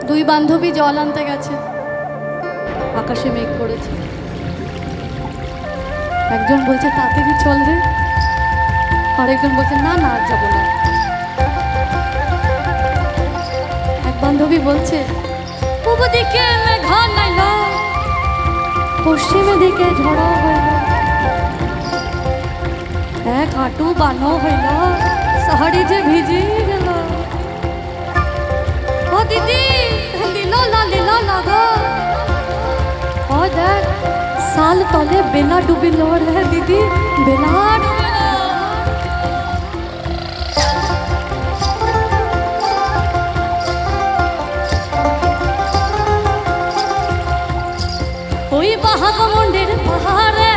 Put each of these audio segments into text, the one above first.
দুই বান্ধবী জল আনতে গেছে, আকাশে মেঘ করেছে। একজন বলছে তাড়াতাড়ি চল রে, আরেকজন বলছে না না আর যাবো না। এক বান্ধবী বলছে পূর্ব দিকে মেঘা নাইল, পশ্চিমে দিকে ঝড় হইল, এক হাঁটু বানো হইল, শাড়ি যে ভিজি গেল। ও দিদি লীলা লীলা লাগা, ও দেখ साल तले बेला डूबिल है दीदी, बेला ওই বাহাগমন্ডের পাহাড়ে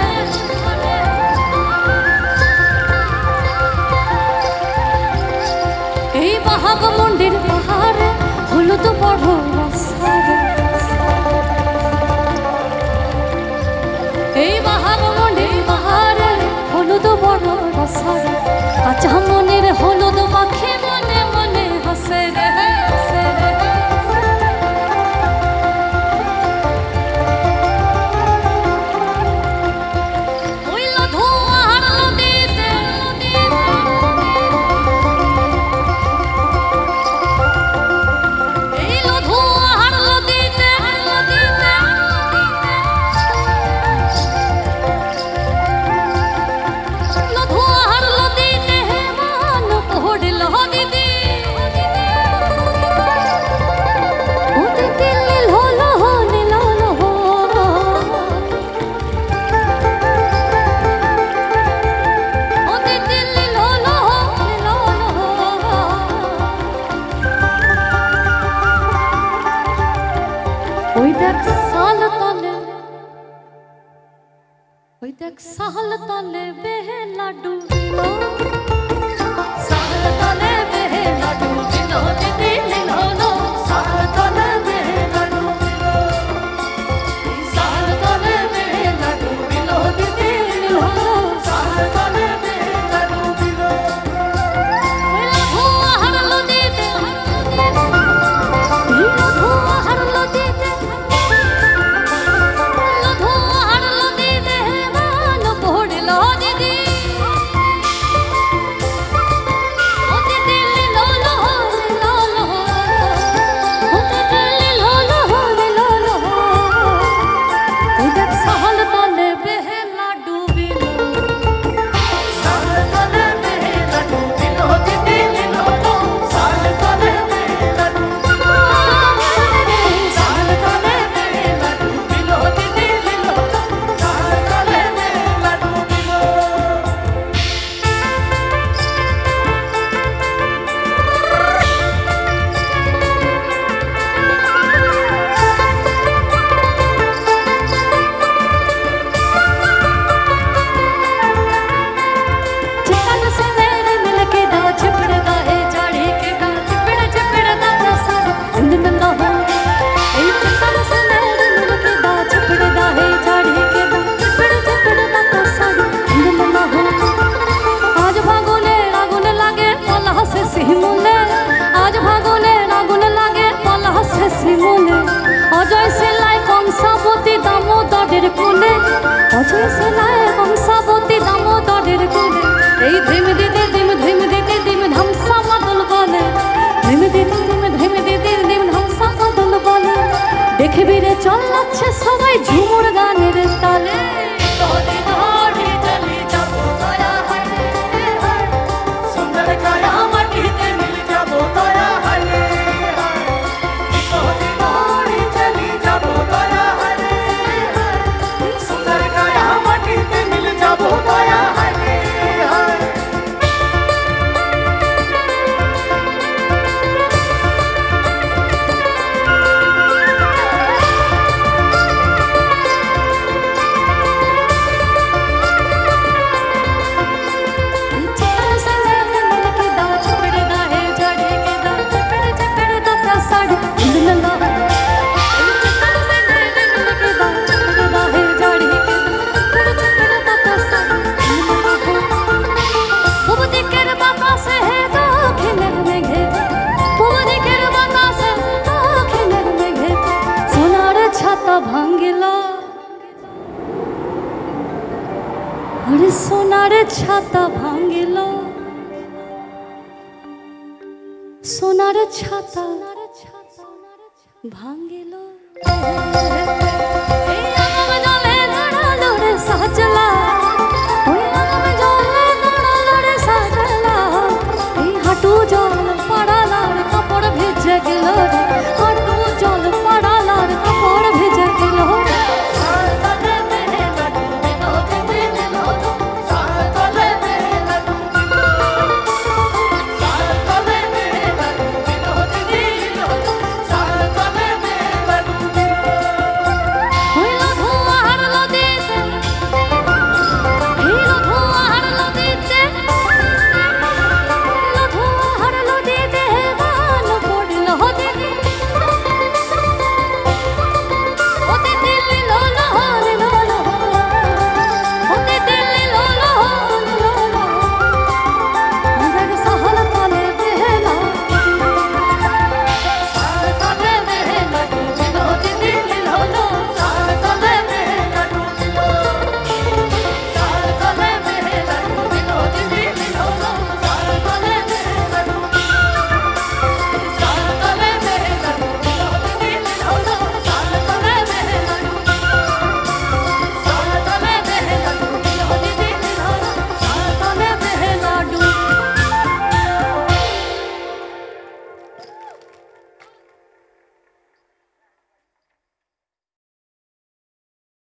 এই বাহাগমন্ডের পাহাড়ে হলুদ বড় রাস্তা, এই বাহাগমন্ডের পাহাড়ে হলুদ বড় রাস্তা, কাঁচা মনের হলুদ মাখে মনে মনে হাসে রে হাসে রে। ওই দেখ সাহল তলে বেহেলা ডুবিলো, সাহল তলে বেহেলা ডুবিলো, দিদি লীলো সাহল তলে বেহেলা ডুবিলো, সাহল তলে বেহেলা ডুবিলো, দিদি লীলো সাহল তলে বেহেলা ডুবিলো। ওইলা ধোয়া হারলো দিতে, ওইলা ধোয়া হারলো দিতে, অজয় সেলাই কংসাবতী দামোদরের কোলে, অজয় সেলাই কংসাবতী দামোদরের কোলে, এই ধিম দিতে দিম ধিম দিতে দিম ধামসা মাদল বলে, ধিম দিতে দিম ধিম দিতে দিম ধামসা মাদল বলে, দেখবি রে চলাচ্ছে সবাই ঝুমুর গানের তালে। সোনার ছাতা ভাঙিল, সোনার ছাতা ভাঙিল।